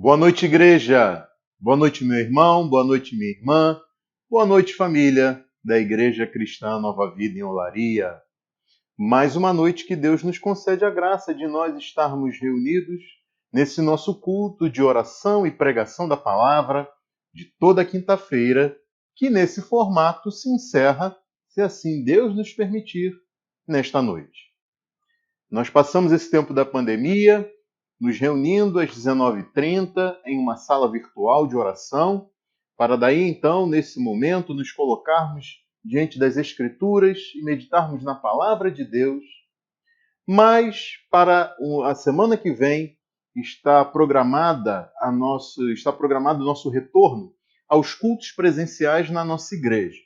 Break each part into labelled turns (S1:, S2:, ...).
S1: Boa noite, igreja. Boa noite, meu irmão. Boa noite, minha irmã. Boa noite, família da Igreja Cristã Nova Vida em Olaria. Mais uma noite que Deus nos concede a graça de nós estarmos reunidos nesse nosso culto de oração e pregação da palavra de toda quinta-feira, que nesse formato se encerra, se assim Deus nos permitir, nesta noite. Nós passamos esse tempo da pandemia nos reunindo às 19h30 em uma sala virtual de oração, para daí então, nesse momento, nos colocarmos diante das Escrituras e meditarmos na Palavra de Deus. Mas para a semana que vem está programado o nosso retorno aos cultos presenciais na nossa igreja.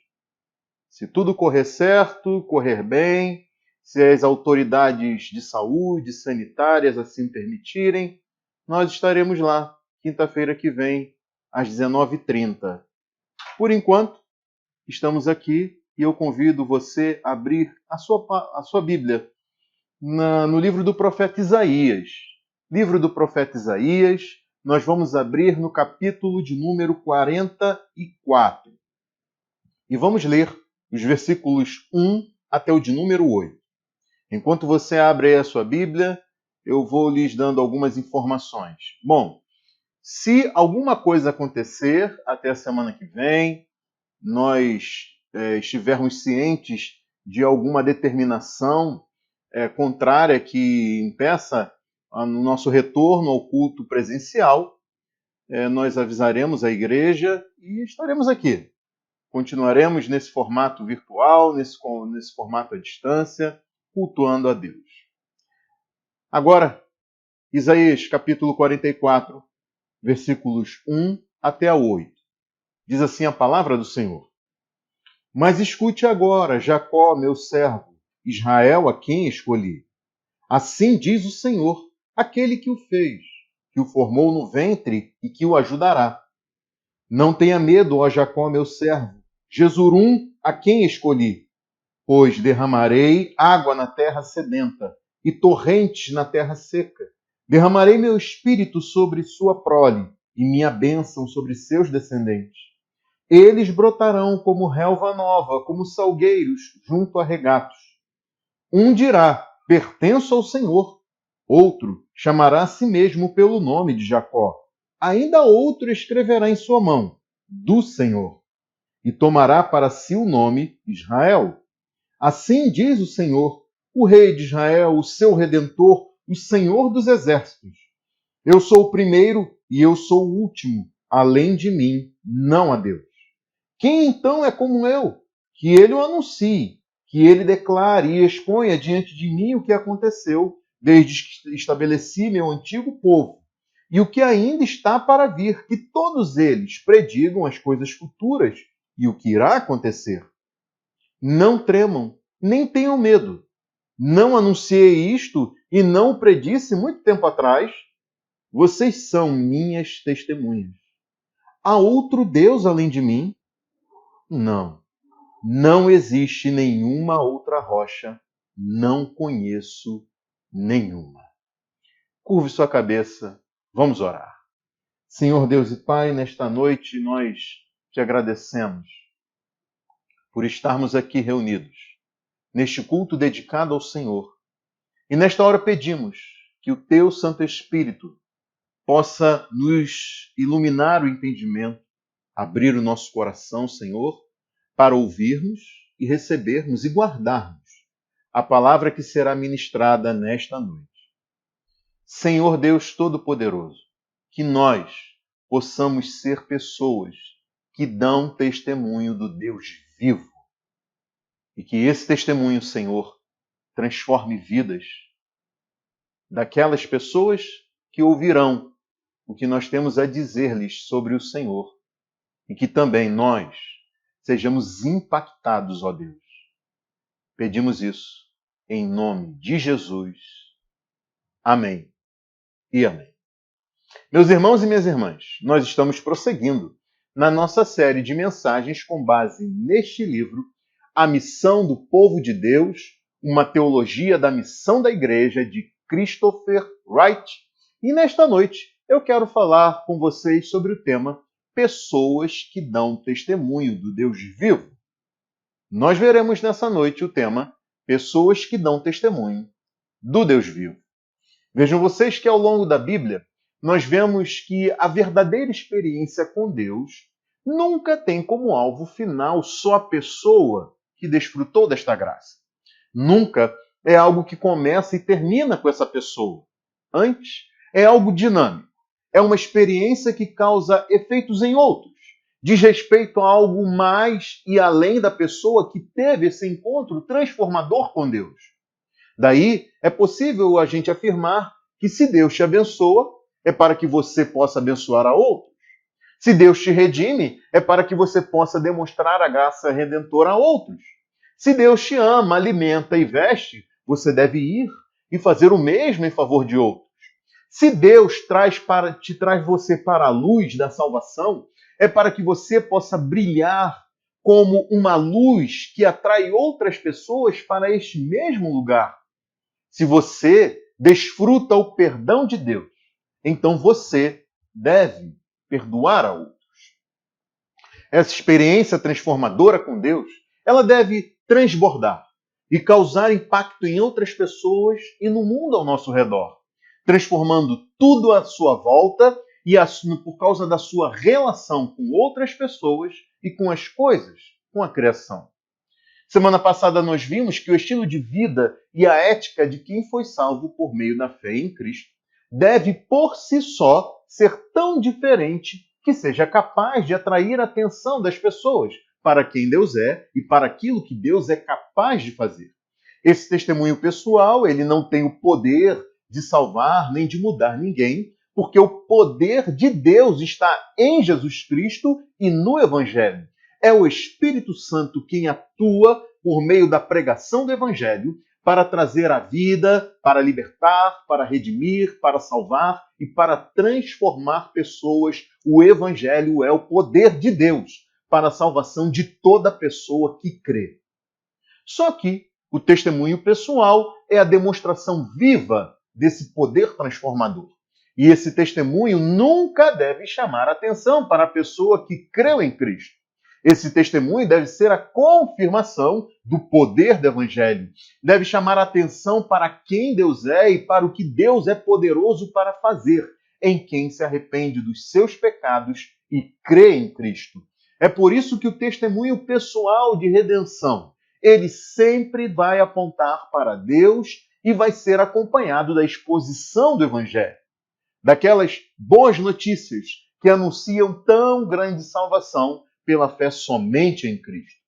S1: Se tudo correr certo, correr bem, se as autoridades de saúde, sanitárias assim permitirem, nós estaremos lá, quinta-feira que vem, às 19h30. Por enquanto, estamos aqui e eu convido você a abrir a sua Bíblia no livro do profeta Isaías. Livro do profeta Isaías, nós vamos abrir no capítulo de número 44. E vamos ler os versículos 1 até o de número 8. Enquanto você abre aí a sua Bíblia, eu vou lhes dando algumas informações. Bom, se alguma coisa acontecer até a semana que vem, nós estivermos cientes de alguma determinação contrária que impeça o nosso retorno ao culto presencial, nós avisaremos a igreja e estaremos aqui. Continuaremos nesse formato virtual, nesse formato à distância, cultuando a Deus. Agora, Isaías capítulo 44, versículos 1 até a 8. Diz assim a palavra do Senhor. Mas escute agora, Jacó, meu servo, Israel, a quem escolhi. Assim diz o Senhor, aquele que o fez, que o formou no ventre e que o ajudará. Não tenha medo, ó Jacó, meu servo, Jesurum, a quem escolhi. Pois derramarei água na terra sedenta e torrentes na terra seca. Derramarei meu espírito sobre sua prole e minha bênção sobre seus descendentes. Eles brotarão como relva nova, como salgueiros junto a regatos. Um dirá, pertenço ao Senhor. Outro chamará a si mesmo pelo nome de Jacó. Ainda outro escreverá em sua mão, do Senhor. E tomará para si o nome Israel. Assim diz o Senhor, o Rei de Israel, o seu Redentor, o Senhor dos Exércitos. Eu sou o primeiro e eu sou o último. Além de mim, não há Deus. Quem então é como eu? Que ele o anuncie, que ele declare e exponha diante de mim o que aconteceu desde que estabeleci meu antigo povo e o que ainda está para vir, que todos eles predigam as coisas futuras e o que irá acontecer. Não tremam, nem tenham medo. Não anunciei isto e não o predisse muito tempo atrás? Vocês são minhas testemunhas. Há outro Deus além de mim? Não. Não existe nenhuma outra rocha. Não conheço nenhuma. Curve sua cabeça. Vamos orar. Senhor Deus e Pai, nesta noite nós te agradecemos por estarmos aqui reunidos, neste culto dedicado ao Senhor. E nesta hora pedimos que o Teu Santo Espírito possa nos iluminar o entendimento, abrir o nosso coração, Senhor, para ouvirmos e recebermos e guardarmos a palavra que será ministrada nesta noite. Senhor Deus Todo-Poderoso, que nós possamos ser pessoas que dão testemunho do Deus vivo. E que esse testemunho, Senhor, transforme vidas daquelas pessoas que ouvirão o que nós temos a dizer-lhes sobre o Senhor. E que também nós sejamos impactados, ó Deus. Pedimos isso em nome de Jesus. Amém e amém. Meus irmãos e minhas irmãs, nós estamos prosseguindo na nossa série de mensagens com base neste livro, A Missão do Povo de Deus, uma teologia da missão da igreja de Christopher Wright. E nesta noite, eu quero falar com vocês sobre o tema pessoas que dão testemunho do Deus vivo. Nós veremos nessa noite o tema pessoas que dão testemunho do Deus vivo. Vejam vocês que ao longo da Bíblia, nós vemos que a verdadeira experiência com Deus nunca tem como alvo final só a pessoa que desfrutou desta graça. Nunca é algo que começa e termina com essa pessoa. Antes, é algo dinâmico. É uma experiência que causa efeitos em outros. Diz respeito a algo mais e além da pessoa que teve esse encontro transformador com Deus. Daí, é possível a gente afirmar que se Deus te abençoa, é para que você possa abençoar a outros. Se Deus te redime, é para que você possa demonstrar a graça redentora a outros. Se Deus te ama, alimenta e veste, você deve ir e fazer o mesmo em favor de outros. Se Deus te traz você para a luz da salvação, é para que você possa brilhar como uma luz que atrai outras pessoas para este mesmo lugar. Se você desfruta o perdão de Deus, então você deve perdoar a outros. Essa experiência transformadora com Deus, ela deve transbordar e causar impacto em outras pessoas e no mundo ao nosso redor, transformando tudo à sua volta e por causa da sua relação com outras pessoas e com as coisas, com a criação. Semana passada nós vimos que o estilo de vida e a ética de quem foi salvo por meio da fé em Cristo deve por si só ser tão diferente que seja capaz de atrair a atenção das pessoas para quem Deus é e para aquilo que Deus é capaz de fazer. Esse testemunho pessoal, ele não tem o poder de salvar nem de mudar ninguém, porque o poder de Deus está em Jesus Cristo e no Evangelho. É o Espírito Santo quem atua por meio da pregação do Evangelho para trazer a vida, para libertar, para redimir, para salvar e para transformar pessoas. O Evangelho é o poder de Deus para a salvação de toda pessoa que crê. Só que o testemunho pessoal é a demonstração viva desse poder transformador. E esse testemunho nunca deve chamar atenção para a pessoa que creu em Cristo. Esse testemunho deve ser a confirmação do poder do Evangelho. Deve chamar a atenção para quem Deus é e para o que Deus é poderoso para fazer em quem se arrepende dos seus pecados e crê em Cristo. É por isso que o testemunho pessoal de redenção, ele sempre vai apontar para Deus e vai ser acompanhado da exposição do Evangelho. Daquelas boas notícias que anunciam tão grande salvação pela fé somente em Cristo.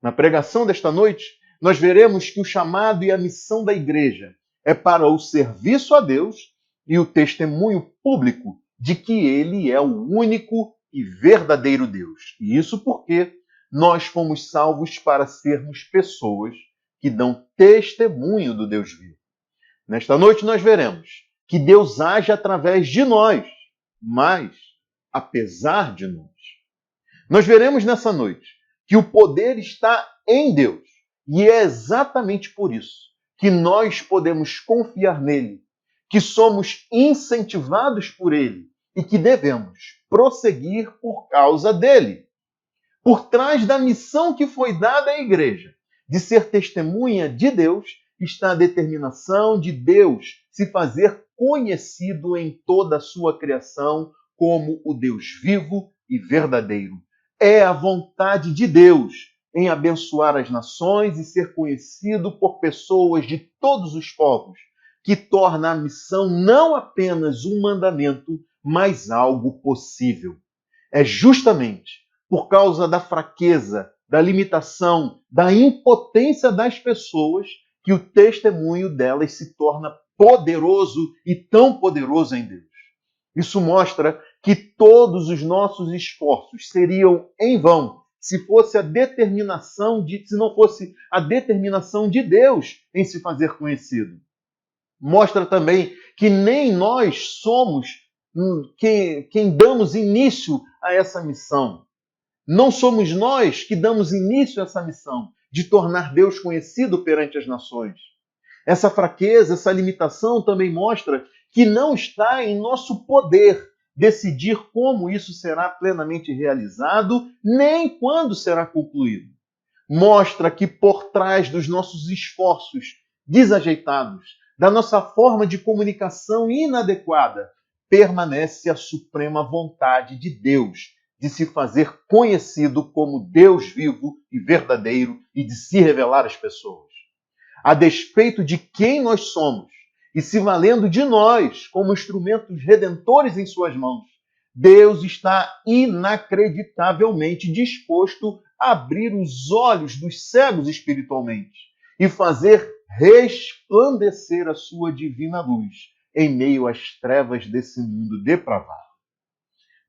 S1: Na pregação desta noite, nós veremos que o chamado e a missão da igreja é para o serviço a Deus e o testemunho público de que Ele é o único e verdadeiro Deus. E isso porque nós fomos salvos para sermos pessoas que dão testemunho do Deus vivo. Nesta noite nós veremos que Deus age através de nós, mas apesar de nós. Nós veremos nessa noite que o poder está em Deus. E é exatamente por isso que nós podemos confiar nele, que somos incentivados por ele e que devemos prosseguir por causa dele. Por trás da missão que foi dada à igreja de ser testemunha de Deus, está a determinação de Deus se fazer conhecido em toda a sua criação como o Deus vivo e verdadeiro. É a vontade de Deus em abençoar as nações e ser conhecido por pessoas de todos os povos, que torna a missão não apenas um mandamento, mas algo possível. É justamente por causa da fraqueza, da limitação, da impotência das pessoas que o testemunho delas se torna poderoso e tão poderoso em Deus. Isso mostra que todos os nossos esforços seriam em vão se não fosse a determinação de Deus em se fazer conhecido. Mostra também que nem nós somos quem damos início a essa missão. Não somos nós que damos início a essa missão de tornar Deus conhecido perante as nações. Essa fraqueza, essa limitação também mostra que não está em nosso poder decidir como isso será plenamente realizado, nem quando será concluído. Mostra que por trás dos nossos esforços desajeitados, da nossa forma de comunicação inadequada, permanece a suprema vontade de Deus de se fazer conhecido como Deus vivo e verdadeiro e de se revelar às pessoas. A despeito de quem nós somos e se valendo de nós como instrumentos redentores em suas mãos, Deus está inacreditavelmente disposto a abrir os olhos dos cegos espiritualmente e fazer resplandecer a sua divina luz em meio às trevas desse mundo depravado.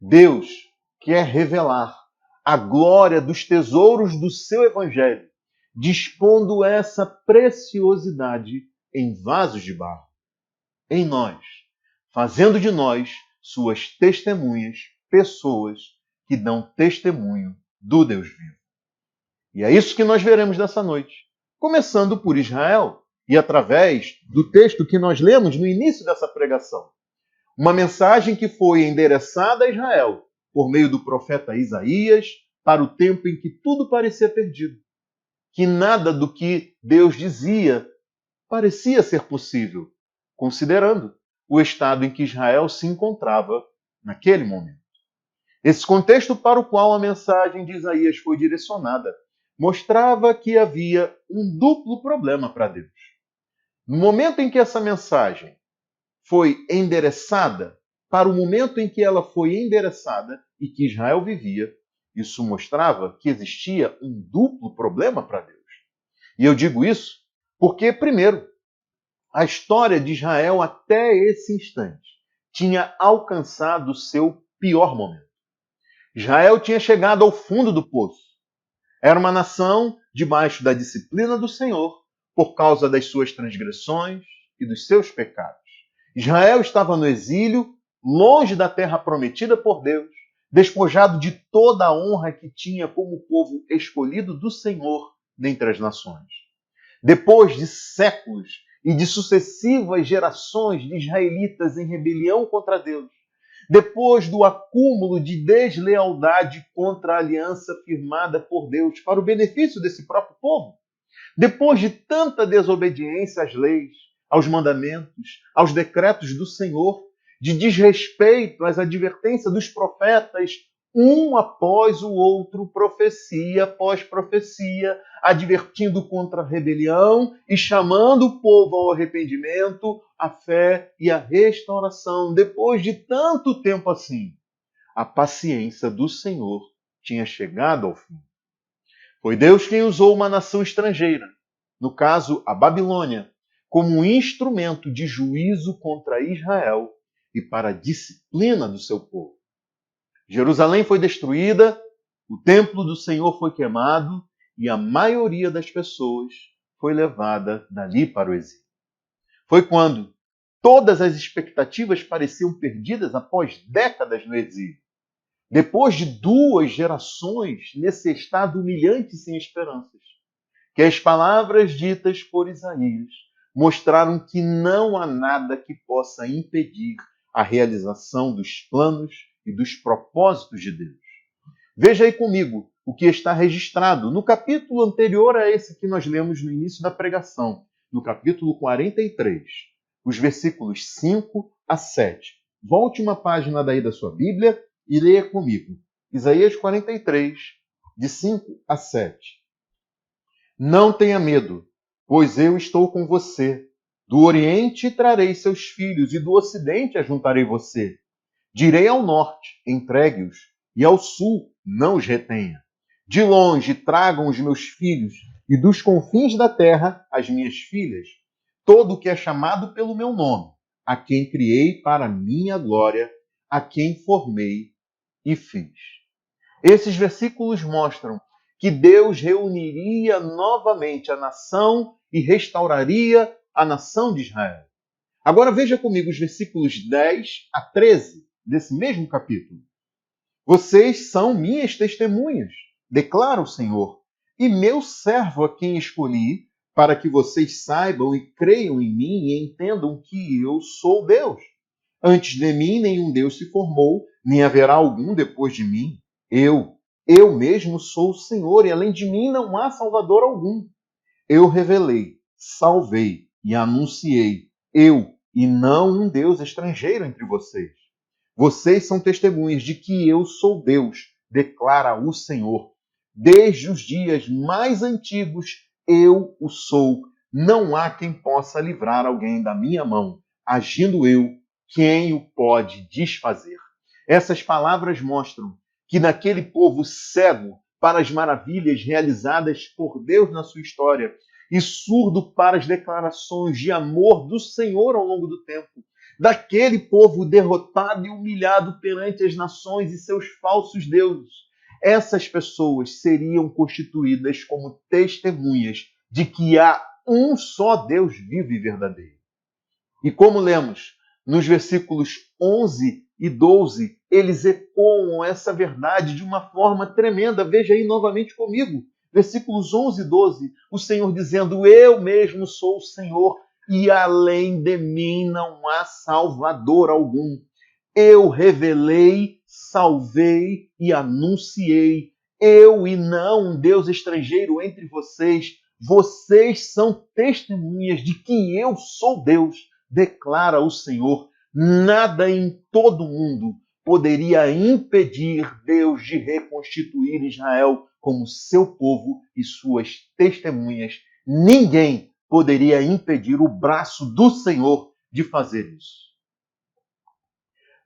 S1: Deus quer revelar a glória dos tesouros do seu evangelho, dispondo essa preciosidade em vasos de barro, em nós, fazendo de nós suas testemunhas, pessoas que dão testemunho do Deus vivo. E é isso que nós veremos nessa noite, começando por Israel e através do texto que nós lemos no início dessa pregação. Uma mensagem que foi endereçada a Israel por meio do profeta Isaías para o tempo em que tudo parecia perdido, que nada do que Deus dizia parecia ser possível, considerando o estado em que Israel se encontrava naquele momento. Esse contexto para o qual a mensagem de Isaías foi direcionada mostrava que havia um duplo problema para Deus. No momento em que essa mensagem foi endereçada, para o momento em que ela foi endereçada e que Israel vivia, isso mostrava que existia um duplo problema para Deus. E eu digo isso porque, primeiro, a história de Israel até esse instante tinha alcançado o seu pior momento. Israel tinha chegado ao fundo do poço. Era uma nação debaixo da disciplina do Senhor por causa das suas transgressões e dos seus pecados. Israel estava no exílio, longe da terra prometida por Deus, despojado de toda a honra que tinha como povo escolhido do Senhor dentre as nações. Depois de séculos e de sucessivas gerações de israelitas em rebelião contra Deus, depois do acúmulo de deslealdade contra a aliança firmada por Deus para o benefício desse próprio povo, depois de tanta desobediência às leis, aos mandamentos, aos decretos do Senhor, de desrespeito às advertências dos profetas, um após o outro, profecia após profecia, advertindo contra a rebelião e chamando o povo ao arrependimento, à fé e à restauração. Depois de tanto tempo assim, a paciência do Senhor tinha chegado ao fim. Foi Deus quem usou uma nação estrangeira, no caso a Babilônia, como um instrumento de juízo contra Israel e para a disciplina do seu povo. Jerusalém foi destruída, o templo do Senhor foi queimado e a maioria das pessoas foi levada dali para o exílio. Foi quando todas as expectativas pareciam perdidas após décadas no exílio. Depois de 2 gerações nesse estado humilhante e sem esperanças, que as palavras ditas por Isaías mostraram que não há nada que possa impedir a realização dos planos e dos propósitos de Deus. Veja aí comigo o que está registrado no capítulo anterior a esse que nós lemos no início da pregação, no capítulo 43, os versículos 5 a 7. Volte uma página daí da sua Bíblia e leia comigo. Isaías 43, de 5 a 7. Não tenha medo, pois eu estou com você. Do Oriente trarei seus filhos, e do Ocidente ajuntarei você. Direi ao Norte, entregue-os, e ao Sul, não os retenha. De longe tragam os meus filhos, e dos confins da terra as minhas filhas. Todo o que é chamado pelo meu nome, a quem criei para a minha glória, a quem formei e fiz. Esses versículos mostram que Deus reuniria novamente a nação e restauraria a nação de Israel. Agora veja comigo os versículos 10 a 13 desse mesmo capítulo. Vocês são minhas testemunhas, declara o Senhor, e meu servo a quem escolhi para que vocês saibam e creiam em mim e entendam que eu sou Deus. Antes de mim, nenhum Deus se formou, nem haverá algum depois de mim. Eu mesmo sou o Senhor, e além de mim não há Salvador algum. Eu revelei, salvei e anunciei, eu, e não um Deus estrangeiro entre vocês. Vocês são testemunhas de que eu sou Deus, declara o Senhor. Desde os dias mais antigos, eu o sou. Não há quem possa livrar alguém da minha mão. Agindo eu, quem o pode desfazer? Essas palavras mostram que naquele povo cego para as maravilhas realizadas por Deus na sua história e surdo para as declarações de amor do Senhor ao longo do tempo, daquele povo derrotado e humilhado perante as nações e seus falsos deuses, essas pessoas seriam constituídas como testemunhas de que há um só Deus vivo e verdadeiro. E como lemos nos versículos 11 e 12, eles ecoam essa verdade de uma forma tremenda. Veja aí novamente comigo, versículos 11 e 12, o Senhor dizendo: eu mesmo sou o Senhor, e além de mim não há Salvador algum. Eu revelei, salvei e anunciei. Eu e não um Deus estrangeiro entre vocês. Vocês são testemunhas de que eu sou Deus, declara o Senhor. Nada em todo o mundo poderia impedir Deus de reconstituir Israel como seu povo e suas testemunhas. Ninguém poderia impedir o braço do Senhor de fazer isso.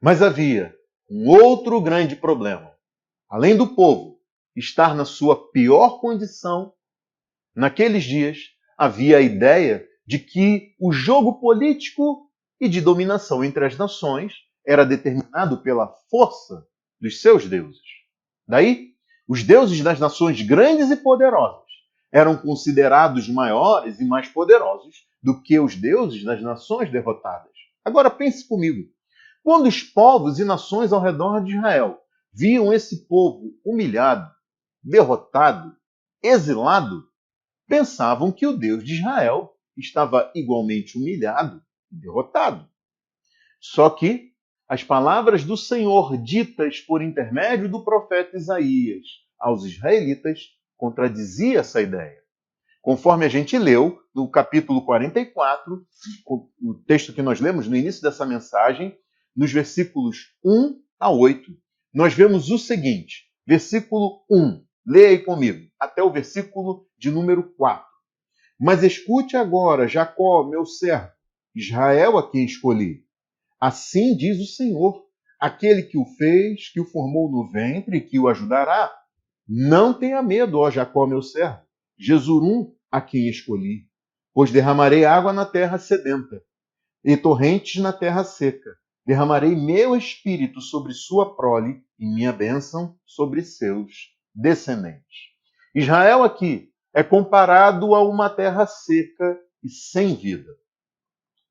S1: Mas havia um outro grande problema. Além do povo estar na sua pior condição, naqueles dias havia a ideia de que o jogo político e de dominação entre as nações era determinado pela força dos seus deuses. Daí, os deuses das nações grandes e poderosas eram considerados maiores e mais poderosos do que os deuses das nações derrotadas. Agora pense comigo. Quando os povos e nações ao redor de Israel viam esse povo humilhado, derrotado, exilado, pensavam que o Deus de Israel estava igualmente humilhado e derrotado. Só que as palavras do Senhor ditas por intermédio do profeta Isaías aos israelitas contradiziam essa ideia. Conforme a gente leu no capítulo 44, o texto que nós lemos no início dessa mensagem, nos versículos 1 a 8, nós vemos o seguinte, versículo 1, leia aí comigo, até o versículo de número 4. Mas escute agora, Jacó, meu servo, Israel a quem escolhi. Assim diz o Senhor, aquele que o fez, que o formou no ventre e que o ajudará. Não tenha medo, ó Jacó, meu servo, Jesurum a quem escolhi, pois derramarei água na terra sedenta e torrentes na terra seca. Derramarei meu espírito sobre sua prole e minha bênção sobre seus descendentes. Israel aqui é comparado a uma terra seca e sem vida.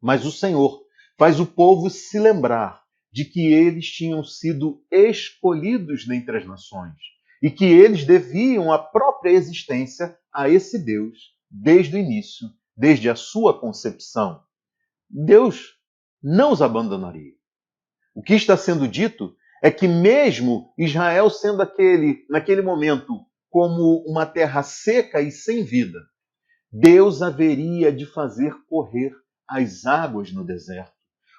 S1: Mas o Senhor faz o povo se lembrar de que eles tinham sido escolhidos dentre as nações e que eles deviam a própria existência a esse Deus desde o início, desde a sua concepção. Deus não os abandonaria. O que está sendo dito é que mesmo Israel sendo naquele momento, como uma terra seca e sem vida, Deus haveria de fazer correr as águas no deserto.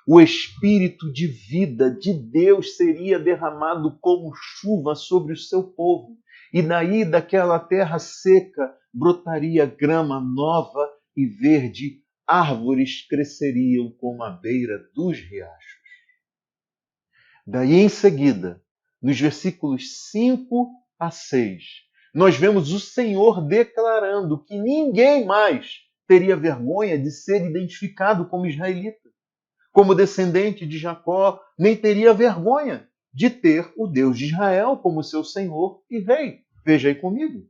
S1: O espírito de vida de Deus seria derramado como chuva sobre o seu povo. E daí, daquela terra seca, brotaria grama nova e verde, árvores cresceriam como a beira dos riachos. Daí em seguida, nos versículos 5 a 6, nós vemos o Senhor declarando que ninguém mais teria vergonha de ser identificado como israelita, como descendente de Jacó, nem teria vergonha de ter o Deus de Israel como seu Senhor e Rei. Veja aí comigo.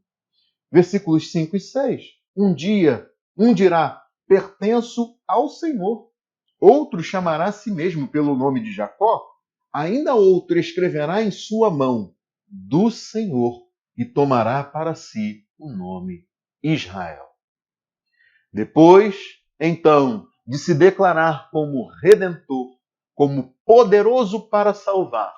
S1: Versículos 5 e 6. Um dirá, pertenço ao Senhor. Outro chamará a si mesmo pelo nome de Jacó. Ainda outro escreverá em sua mão do Senhor e tomará para si o nome Israel. Depois, então, de se declarar como Redentor, como poderoso para salvar,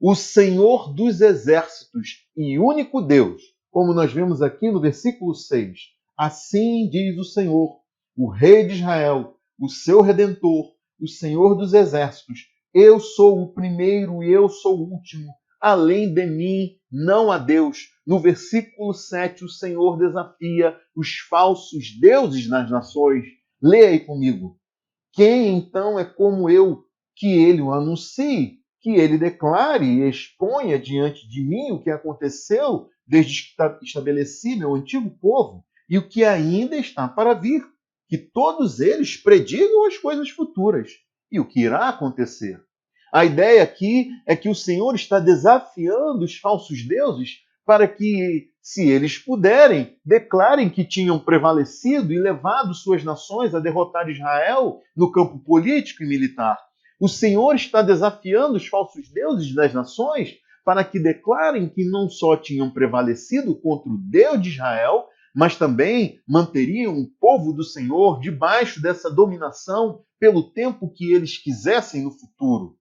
S1: o Senhor dos exércitos e único Deus, como nós vemos aqui no versículo 6, assim diz o Senhor, o Rei de Israel, o seu Redentor, o Senhor dos exércitos, eu sou o primeiro e eu sou o último, além de mim não há Deus. No versículo 7, o Senhor desafia os falsos deuses nas nações. Leia aí comigo. Quem então é como eu, que ele o anuncie, que ele declare e exponha diante de mim o que aconteceu desde que estabeleci meu antigo povo e o que ainda está para vir, que todos eles predigam as coisas futuras e o que irá acontecer. A ideia aqui é que o Senhor está desafiando os falsos deuses para que, se eles puderem, declarem que tinham prevalecido e levado suas nações a derrotar Israel no campo político e militar. O Senhor está desafiando os falsos deuses das nações para que declarem que não só tinham prevalecido contra o Deus de Israel, mas também manteriam o povo do Senhor debaixo dessa dominação pelo tempo que eles quisessem no futuro.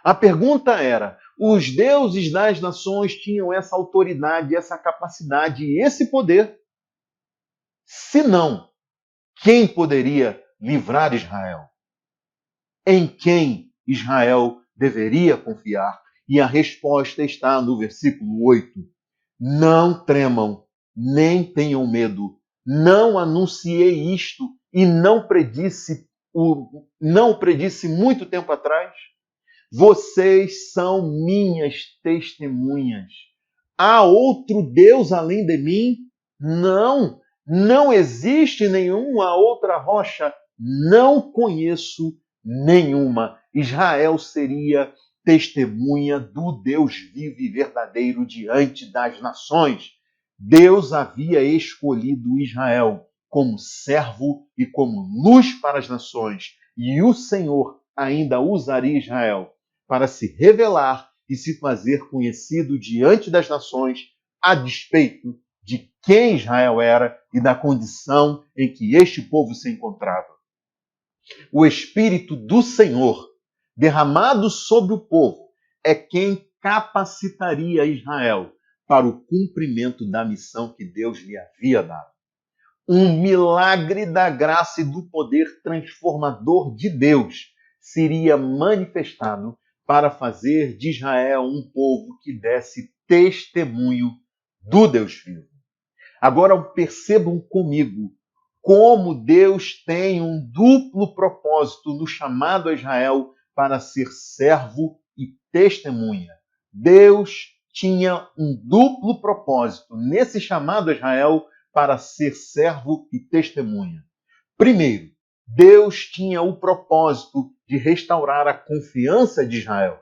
S1: A pergunta era: os deuses das nações tinham essa autoridade, essa capacidade e esse poder? Se não, quem poderia livrar Israel? Em quem Israel deveria confiar? E a resposta está no versículo 8. Não tremam, nem tenham medo. Não anunciei isto e não predisse muito tempo atrás? Vocês são minhas testemunhas. Há outro Deus além de mim? Não, não existe nenhuma outra rocha. Não conheço nenhuma. Israel seria testemunha do Deus vivo e verdadeiro diante das nações. Deus havia escolhido Israel como servo e como luz para as nações. E o Senhor ainda usaria Israel para se revelar e se fazer conhecido diante das nações, a despeito de quem Israel era e da condição em que este povo se encontrava. O Espírito do Senhor, derramado sobre o povo, é quem capacitaria Israel para o cumprimento da missão que Deus lhe havia dado. Um milagre da graça e do poder transformador de Deus seria manifestado para fazer de Israel um povo que desse testemunho do Deus vivo. Agora percebam comigo como Deus tem um duplo propósito no chamado a Israel para ser servo e testemunha. Deus tinha um duplo propósito nesse chamado a Israel para ser servo e testemunha. Primeiro, Deus tinha o propósito de restaurar a confiança de Israel.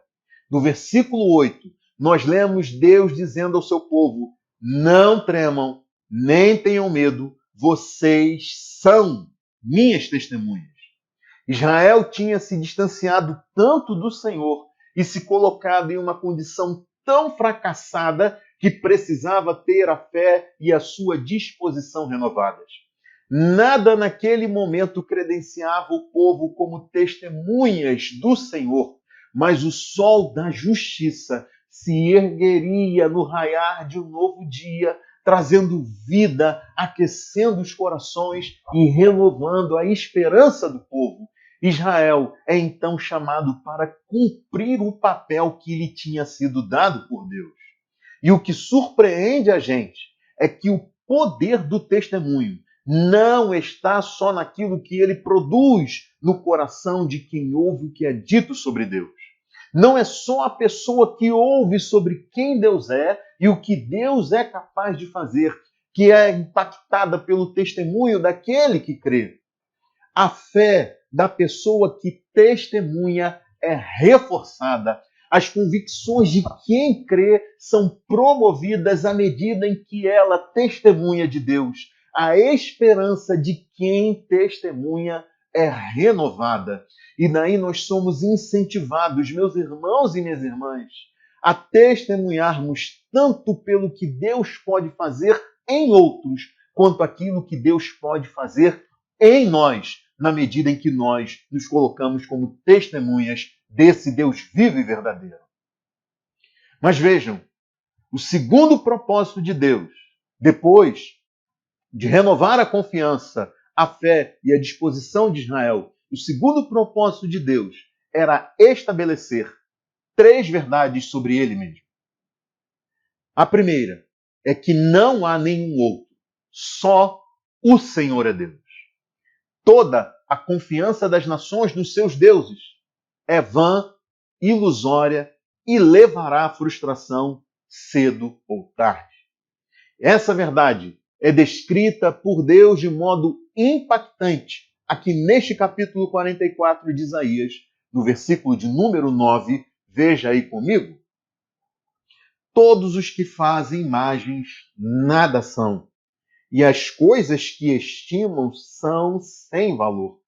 S1: No versículo 8, nós lemos Deus dizendo ao seu povo: não tremam, nem tenham medo, vocês são minhas testemunhas. Israel tinha se distanciado tanto do Senhor e se colocado em uma condição tão fracassada que precisava ter a fé e a sua disposição renovadas. Nada naquele momento credenciava o povo como testemunhas do Senhor, mas o sol da justiça se ergueria no raiar de um novo dia, trazendo vida, aquecendo os corações e renovando a esperança do povo. Israel é então chamado para cumprir o papel que lhe tinha sido dado por Deus. E o que surpreende a gente é que o poder do testemunho não está só naquilo que ele produz no coração de quem ouve o que é dito sobre Deus. Não é só a pessoa que ouve sobre quem Deus é e o que Deus é capaz de fazer que é impactada pelo testemunho daquele que crê. A fé da pessoa que testemunha é reforçada. As convicções de quem crê são promovidas à medida em que ela testemunha de Deus. A esperança de quem testemunha é renovada. E daí nós somos incentivados, meus irmãos e minhas irmãs, a testemunharmos tanto pelo que Deus pode fazer em outros, quanto aquilo que Deus pode fazer em nós, na medida em que nós nos colocamos como testemunhas desse Deus vivo e verdadeiro. Mas vejam, o segundo propósito de Deus, depois de renovar a confiança, a fé e a disposição de Israel, o segundo propósito de Deus era estabelecer 3 verdades sobre ele mesmo. A primeira é que não há nenhum outro, só o Senhor é Deus. Toda a confiança das nações nos seus deuses é vã, ilusória e levará à frustração cedo ou tarde. Essa verdade é descrita por Deus de modo impactante aqui neste capítulo 44 de Isaías, no versículo de número 9. Veja aí comigo. Todos os que fazem imagens nada são, e as coisas que estimam são sem valor.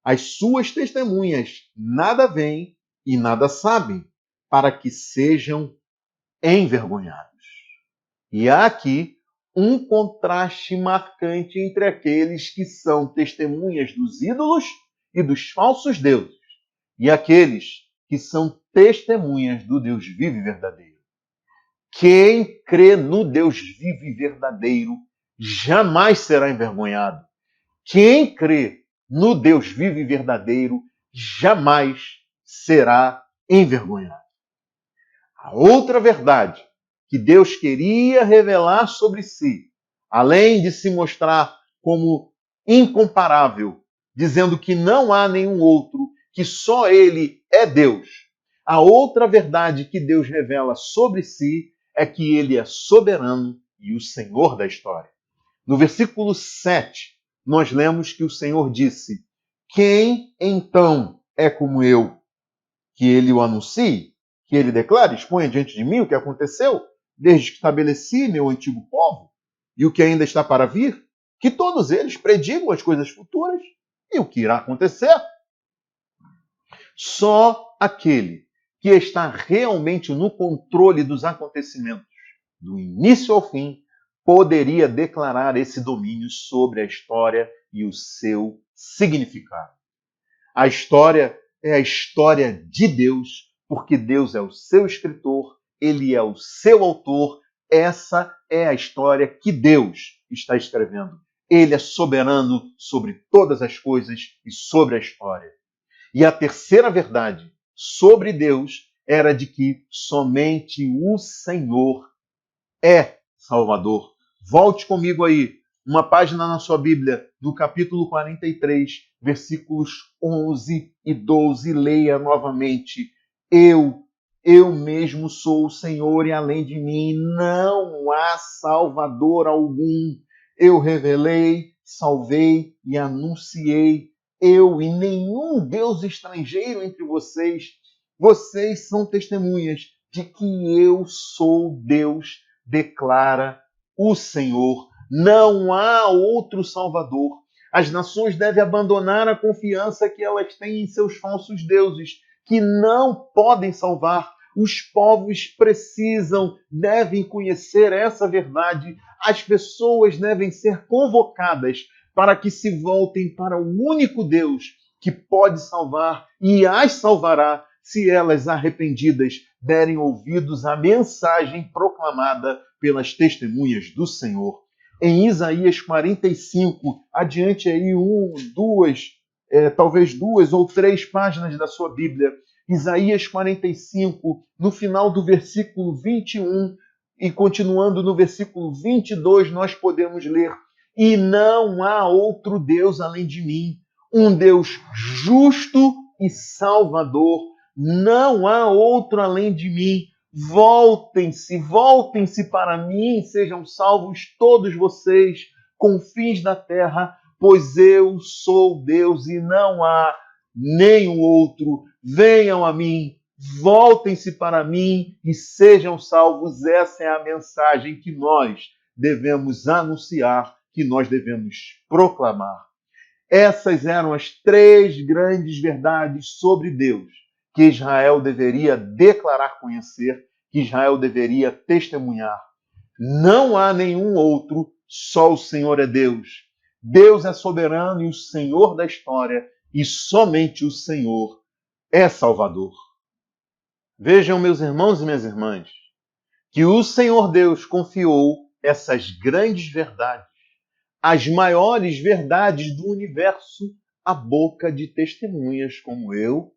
S1: As suas testemunhas nada veem e nada sabem, para que sejam envergonhados. E há aqui um contraste marcante entre aqueles que são testemunhas dos ídolos e dos falsos deuses, e aqueles que são testemunhas do Deus vivo e verdadeiro. Quem crê no Deus vivo e verdadeiro jamais será envergonhado. Quem crê no Deus vivo e verdadeiro jamais será envergonhado. A outra verdade que Deus queria revelar sobre si, além de se mostrar como incomparável, dizendo que não há nenhum outro, que só Ele é Deus. A outra verdade que Deus revela sobre si é que Ele é soberano e o Senhor da história. No versículo 7, nós lemos que o Senhor disse: quem então é como eu? Que Ele o anuncie, que Ele declare, exponha diante de mim o que aconteceu, desde que estabeleci meu antigo povo, e o que ainda está para vir, que todos eles predigam as coisas futuras e o que irá acontecer. Só aquele que está realmente no controle dos acontecimentos, do início ao fim, poderia declarar esse domínio sobre a história e o seu significado. A história é a história de Deus, porque Deus é o seu escritor, Ele é o seu autor. Essa é a história que Deus está escrevendo. Ele é soberano sobre todas as coisas e sobre a história. E a terceira verdade sobre Deus era de que somente o Senhor é Salvador. Volte comigo aí, uma página na sua Bíblia, no capítulo 43, versículos 11 e 12. Leia novamente. Eu mesmo sou o Senhor e além de mim não há Salvador algum. Eu revelei, salvei e anunciei. Eu e nenhum Deus estrangeiro entre vocês. Vocês são testemunhas de que eu sou Deus, declara o Senhor. Não há outro Salvador. As nações devem abandonar a confiança que elas têm em seus falsos deuses, que não podem salvar. Os povos devem conhecer essa verdade. As pessoas devem ser convocadas para que se voltem para o único Deus que pode salvar e as salvará se elas, arrependidas, derem ouvidos à mensagem proclamada pelas testemunhas do Senhor. Em Isaías 45, adiante aí talvez 2 ou 3 páginas da sua Bíblia, Isaías 45, no final do versículo 21 e continuando no versículo 22, nós podemos ler: e não há outro Deus além de mim, um Deus justo e salvador. Não há outro além de mim. Voltem-se para mim, sejam salvos todos vocês, confins da terra, pois eu sou Deus e não há nenhum outro. Venham a mim, voltem-se para mim e sejam salvos. Essa é a mensagem que nós devemos anunciar, que nós devemos proclamar. Essas eram as 3 grandes verdades sobre Deus que Israel deveria declarar conhecer, que Israel deveria testemunhar. Não há nenhum outro, só o Senhor é Deus. Deus é soberano e o Senhor da história, e somente o Senhor é Salvador. Vejam, meus irmãos e minhas irmãs, que o Senhor Deus confiou essas grandes verdades, as maiores verdades do universo, à boca de testemunhas como eu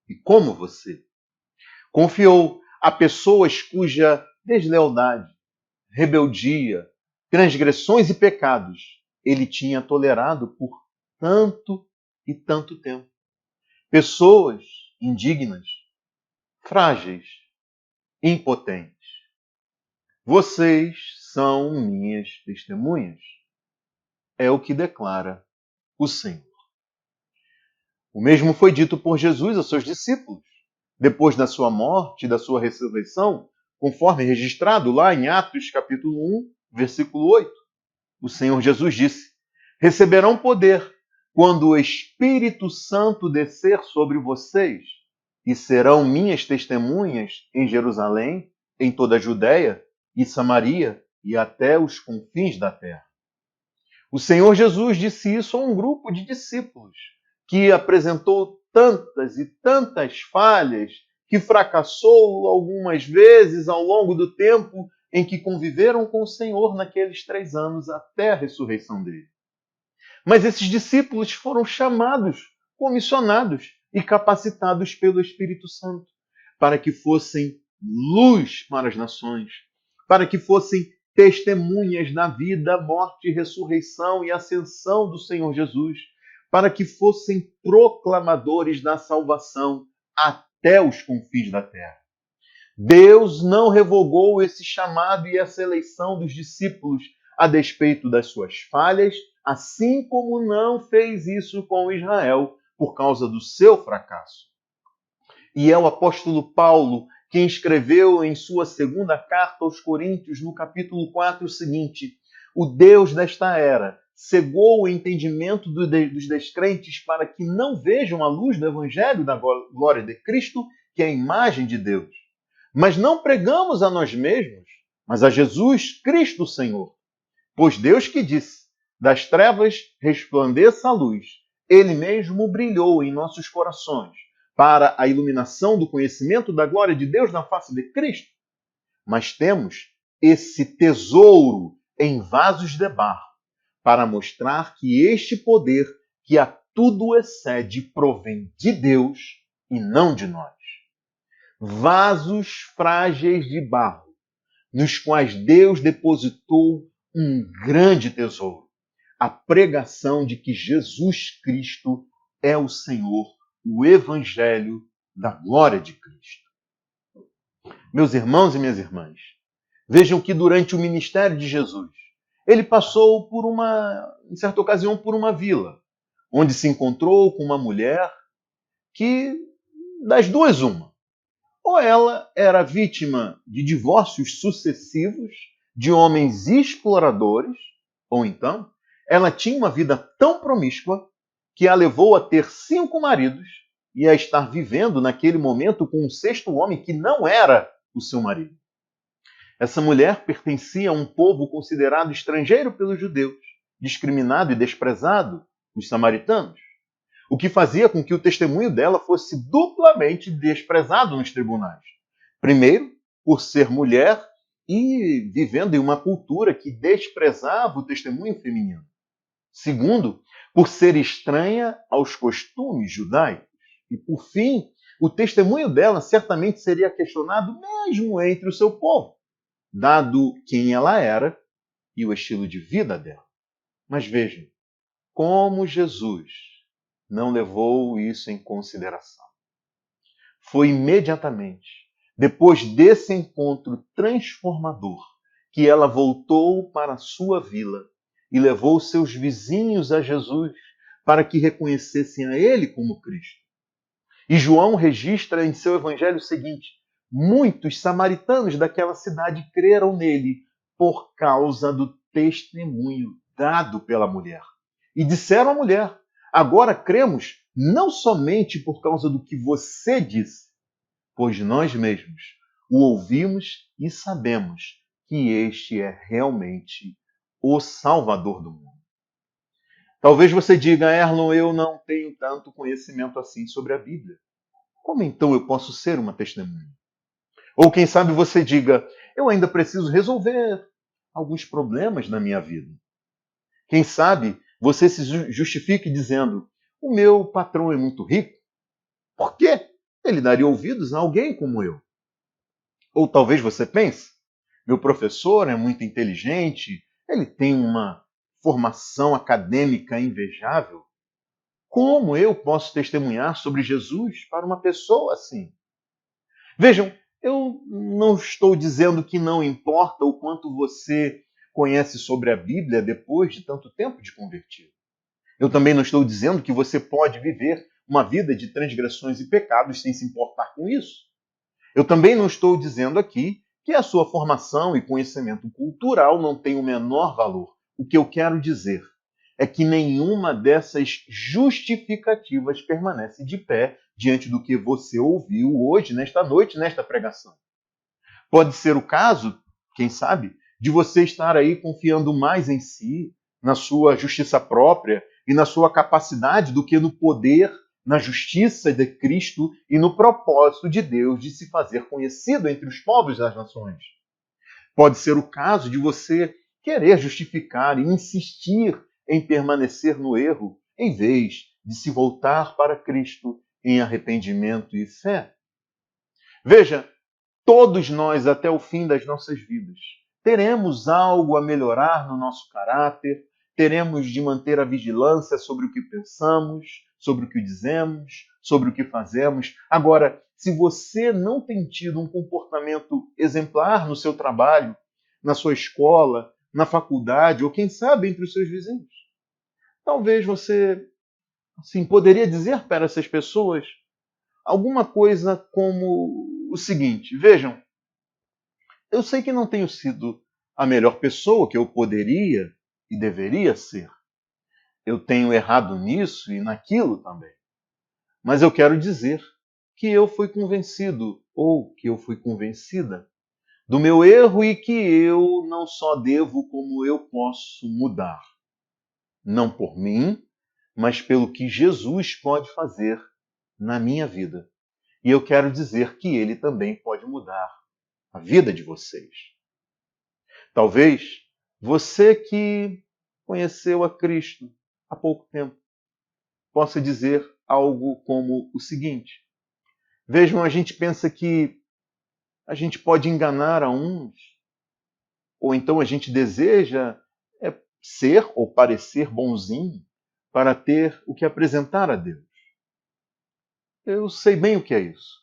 S1: e como você. Confiou a pessoas cuja deslealdade, rebeldia, transgressões e pecados ele tinha tolerado por tanto e tanto tempo. Pessoas indignas, frágeis, impotentes. Vocês são minhas testemunhas. É o que declara o Senhor. O mesmo foi dito por Jesus aos seus discípulos, depois da sua morte e da sua ressurreição, conforme registrado lá em Atos capítulo 1, versículo 8. O Senhor Jesus disse: receberão poder quando o Espírito Santo descer sobre vocês, e serão minhas testemunhas em Jerusalém, em toda a Judéia e Samaria e até os confins da terra. O Senhor Jesus disse isso a um grupo de discípulos que apresentou tantas e tantas falhas, que fracassou algumas vezes ao longo do tempo em que conviveram com o Senhor naqueles 3 anos até a ressurreição dele. Mas esses discípulos foram chamados, comissionados e capacitados pelo Espírito Santo para que fossem luz para as nações, para que fossem testemunhas da vida, morte, ressurreição e ascensão do Senhor Jesus, para que fossem proclamadores da salvação até os confins da terra. Deus não revogou esse chamado e essa eleição dos discípulos a despeito das suas falhas, assim como não fez isso com Israel por causa do seu fracasso. E é o apóstolo Paulo quem escreveu em sua segunda carta aos Coríntios, no capítulo 4, o seguinte: o Deus desta era cegou o entendimento dos descrentes para que não vejam a luz do evangelho da glória de Cristo, que é a imagem de Deus. Mas não pregamos a nós mesmos, mas a Jesus Cristo Senhor. Pois Deus que disse, das trevas resplandeça a luz, Ele mesmo brilhou em nossos corações, para a iluminação do conhecimento da glória de Deus na face de Cristo. Mas temos esse tesouro em vasos de barro, para mostrar que este poder, que a tudo excede, provém de Deus e não de nós. Vasos frágeis de barro, nos quais Deus depositou um grande tesouro, a pregação de que Jesus Cristo é o Senhor, o Evangelho da glória de Cristo. Meus irmãos e minhas irmãs, vejam que durante o ministério de Jesus, ele passou em certa ocasião, por uma vila, onde se encontrou com uma mulher que, das duas, uma. Ou ela era vítima de divórcios sucessivos de homens exploradores, ou então ela tinha uma vida tão promíscua que a levou a ter 5 maridos e a estar vivendo naquele momento com um 6º homem que não era o seu marido. Essa mulher pertencia a um povo considerado estrangeiro pelos judeus, discriminado e desprezado os samaritanos, o que fazia com que o testemunho dela fosse duplamente desprezado nos tribunais. Primeiro, por ser mulher e vivendo em uma cultura que desprezava o testemunho feminino. Segundo, por ser estranha aos costumes judaicos. E, por fim, o testemunho dela certamente seria questionado mesmo entre o seu povo, dado quem ela era e o estilo de vida dela. Mas vejam, como Jesus não levou isso em consideração. Foi imediatamente, depois desse encontro transformador, que ela voltou para a sua vila e levou seus vizinhos a Jesus para que reconhecessem a ele como Cristo. E João registra em seu evangelho o seguinte: muitos samaritanos daquela cidade creram nele por causa do testemunho dado pela mulher. E disseram à mulher: agora cremos não somente por causa do que você disse, pois nós mesmos o ouvimos e sabemos que este é realmente o Salvador do mundo. Talvez você diga, Erlon, eu não tenho tanto conhecimento assim sobre a Bíblia. Como então eu posso ser uma testemunha? Ou quem sabe você diga, eu ainda preciso resolver alguns problemas na minha vida. Quem sabe você se justifique dizendo, o meu patrão é muito rico, por quê? Ele daria ouvidos a alguém como eu. Ou talvez você pense, meu professor é muito inteligente, ele tem uma formação acadêmica invejável. Como eu posso testemunhar sobre Jesus para uma pessoa assim? Vejam, eu não estou dizendo que não importa o quanto você conhece sobre a Bíblia depois de tanto tempo de convertido. Eu também não estou dizendo que você pode viver uma vida de transgressões e pecados sem se importar com isso. Eu também não estou dizendo aqui que a sua formação e conhecimento cultural não tem o menor valor. O que eu quero dizer é que nenhuma dessas justificativas permanece de pé diante do que você ouviu hoje, nesta noite, nesta pregação. Pode ser o caso, quem sabe, de você estar aí confiando mais em si, na sua justiça própria e na sua capacidade do que no poder, na justiça de Cristo e no propósito de Deus de se fazer conhecido entre os povos das nações. Pode ser o caso de você querer justificar e insistir em permanecer no erro, em vez de se voltar para Cristo em arrependimento e fé. Veja, todos nós, até o fim das nossas vidas, teremos algo a melhorar no nosso caráter, teremos de manter a vigilância sobre o que pensamos, sobre o que dizemos, sobre o que fazemos. Agora, se você não tem tido um comportamento exemplar no seu trabalho, na sua escola, na faculdade, ou quem sabe entre os seus vizinhos, talvez você poderia dizer para essas pessoas alguma coisa como o seguinte: vejam, eu sei que não tenho sido a melhor pessoa que eu poderia e deveria ser. Eu tenho errado nisso e naquilo também. Mas eu quero dizer que eu fui convencido, ou que eu fui convencida, do meu erro e que eu não só devo, como eu posso mudar. Não por mim, mas pelo que Jesus pode fazer na minha vida. E eu quero dizer que ele também pode mudar a vida de vocês. Talvez você que conheceu a Cristo há pouco tempo possa dizer algo como o seguinte: vejam, a gente pensa que a gente pode enganar a uns, ou então a gente deseja ser ou parecer bonzinho para ter o que apresentar a Deus. Eu sei bem o que é isso.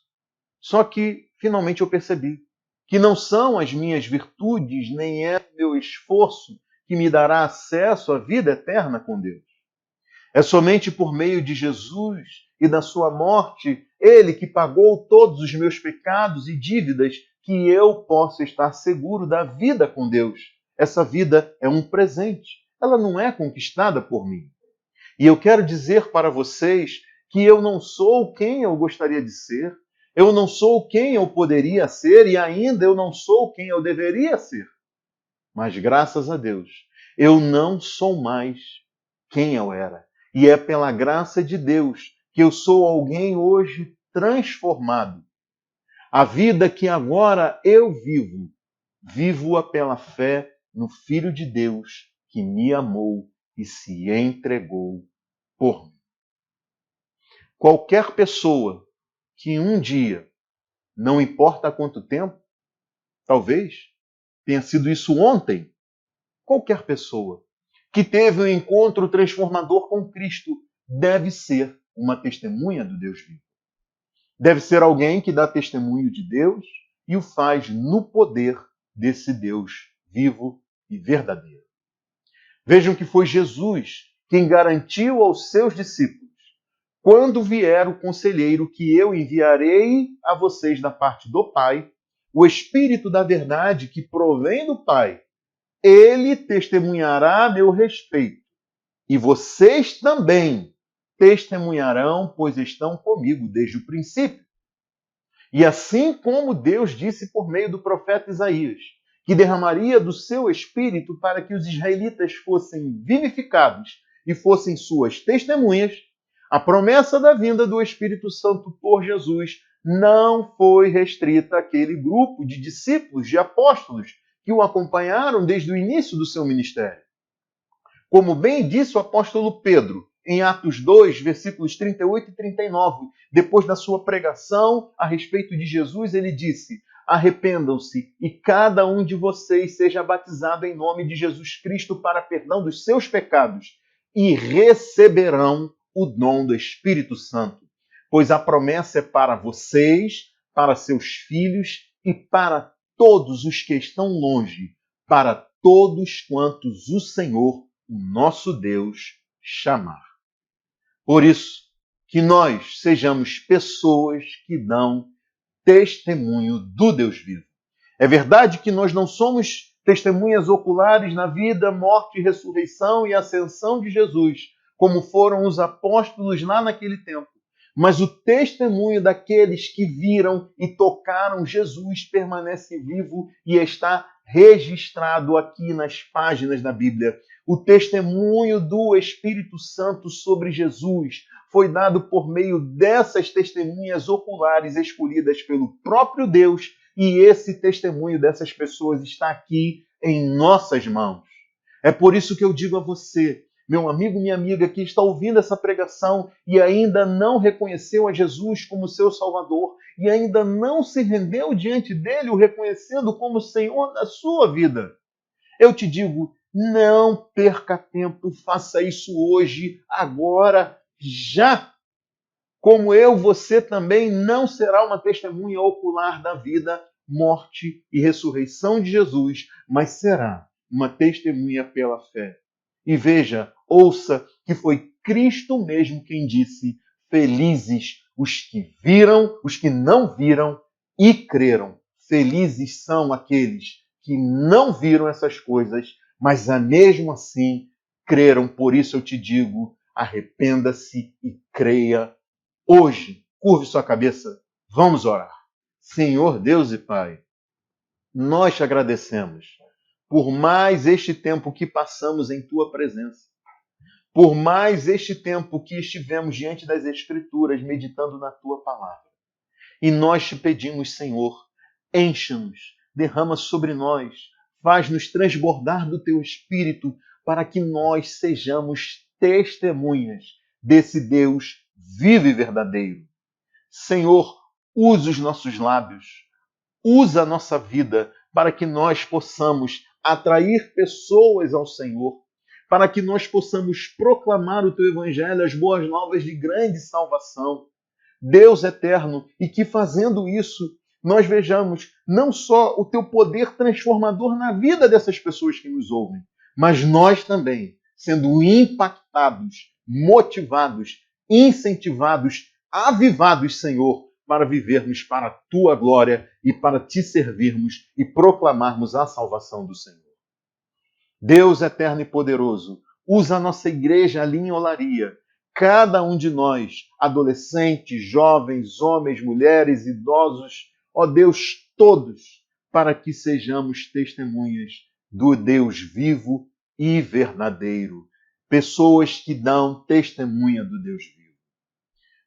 S1: Só que finalmente eu percebi que não são as minhas virtudes, nem é o meu esforço que me dará acesso à vida eterna com Deus. É somente por meio de Jesus e da sua morte, ele que pagou todos os meus pecados e dívidas, que eu posso estar seguro da vida com Deus. Essa vida é um presente, ela não é conquistada por mim. E eu quero dizer para vocês que eu não sou quem eu gostaria de ser, eu não sou quem eu poderia ser e ainda eu não sou quem eu deveria ser. Mas graças a Deus, eu não sou mais quem eu era. E é pela graça de Deus que eu sou alguém hoje transformado. A vida que agora eu vivo, vivo-a pela fé no Filho de Deus que me amou e se entregou por mim. Qualquer pessoa que um dia, não importa há quanto tempo, talvez tenha sido isso ontem, qualquer pessoa que teve um encontro transformador com Cristo deve ser uma testemunha do Deus vivo. Deve ser alguém que dá testemunho de Deus e o faz no poder desse Deus vivo e verdadeiro. Vejam que foi Jesus quem garantiu aos seus discípulos: quando vier o conselheiro que eu enviarei a vocês da parte do Pai, o Espírito da verdade que provém do Pai, ele testemunhará a meu respeito. E vocês também testemunharão, pois estão comigo desde o princípio. E assim como Deus disse por meio do profeta Isaías, que derramaria do seu espírito para que os israelitas fossem vivificados e fossem suas testemunhas, a promessa da vinda do Espírito Santo por Jesus não foi restrita àquele grupo de discípulos, de apóstolos, que o acompanharam desde o início do seu ministério. Como bem disse o apóstolo Pedro, em Atos 2, versículos 38 e 39, depois da sua pregação a respeito de Jesus, ele disse: arrependam-se e cada um de vocês seja batizado em nome de Jesus Cristo para perdão dos seus pecados e receberão o dom do Espírito Santo, pois a promessa é para vocês, para seus filhos e para todos os que estão longe, para todos quantos o Senhor, o nosso Deus, chamar. Por isso, que nós sejamos pessoas que dão testemunho do Deus vivo. É verdade que nós não somos testemunhas oculares na vida, morte, ressurreição e ascensão de Jesus, como foram os apóstolos lá naquele tempo. Mas o testemunho daqueles que viram e tocaram Jesus permanece vivo e está registrado aqui nas páginas da Bíblia. O testemunho do Espírito Santo sobre Jesus foi dado por meio dessas testemunhas oculares escolhidas pelo próprio Deus, e esse testemunho dessas pessoas está aqui em nossas mãos. É por isso que eu digo a você, meu amigo, minha amiga, que está ouvindo essa pregação e ainda não reconheceu a Jesus como seu Salvador e ainda não se rendeu diante dele, o reconhecendo como Senhor da sua vida. Eu te digo, não perca tempo, faça isso hoje, agora, já. Como eu, você também não será uma testemunha ocular da vida, morte e ressurreição de Jesus, mas será uma testemunha pela fé. E veja, ouça que foi Cristo mesmo quem disse: felizes os que viram, os que não viram e creram. Felizes são aqueles que não viram essas coisas, mas mesmo assim creram. Por isso eu te digo, arrependa-se e creia hoje. Curve sua cabeça, vamos orar. Senhor Deus e Pai, nós te agradecemos por mais este tempo que passamos em Tua presença, por mais este tempo que estivemos diante das Escrituras, meditando na Tua palavra. E nós te pedimos, Senhor, encha-nos, derrama sobre nós, faz-nos transbordar do Teu Espírito, para que nós sejamos testemunhas desse Deus vivo e verdadeiro. Senhor, usa os nossos lábios, usa a nossa vida, para que nós possamos atrair pessoas ao Senhor, para que nós possamos proclamar o Teu Evangelho, as boas novas de grande salvação. Deus eterno, e que fazendo isso, nós vejamos não só o Teu poder transformador na vida dessas pessoas que nos ouvem, mas nós também sendo impactados, motivados, incentivados, avivados, Senhor, para vivermos para a Tua glória e para Te servirmos e proclamarmos a salvação do Senhor. Deus eterno e poderoso, usa a nossa igreja ali em Olaria, cada um de nós, adolescentes, jovens, homens, mulheres, idosos, ó Deus, todos, para que sejamos testemunhas do Deus vivo e verdadeiro. Pessoas que dão testemunha do Deus vivo.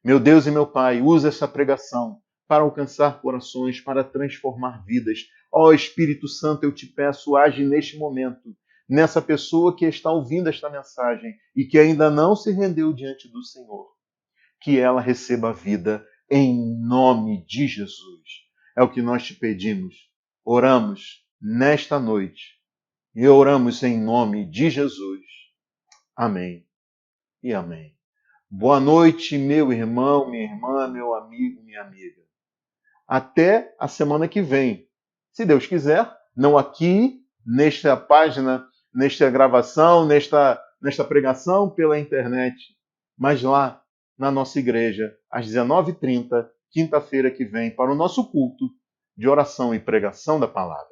S1: Meu Deus e meu Pai, usa essa pregação para alcançar corações, para transformar vidas. Ó Espírito Santo, eu te peço, age neste momento, nessa pessoa que está ouvindo esta mensagem e que ainda não se rendeu diante do Senhor. Que ela receba a vida em nome de Jesus. É o que nós te pedimos. Oramos nesta noite e oramos em nome de Jesus. Amém e amém. Boa noite, meu irmão, minha irmã, meu amigo, minha amiga. Até a semana que vem. Se Deus quiser, não aqui, nesta página, nesta gravação, nesta pregação pela internet, mas lá na nossa igreja, às 19h30, quinta-feira que vem, para o nosso culto de oração e pregação da palavra.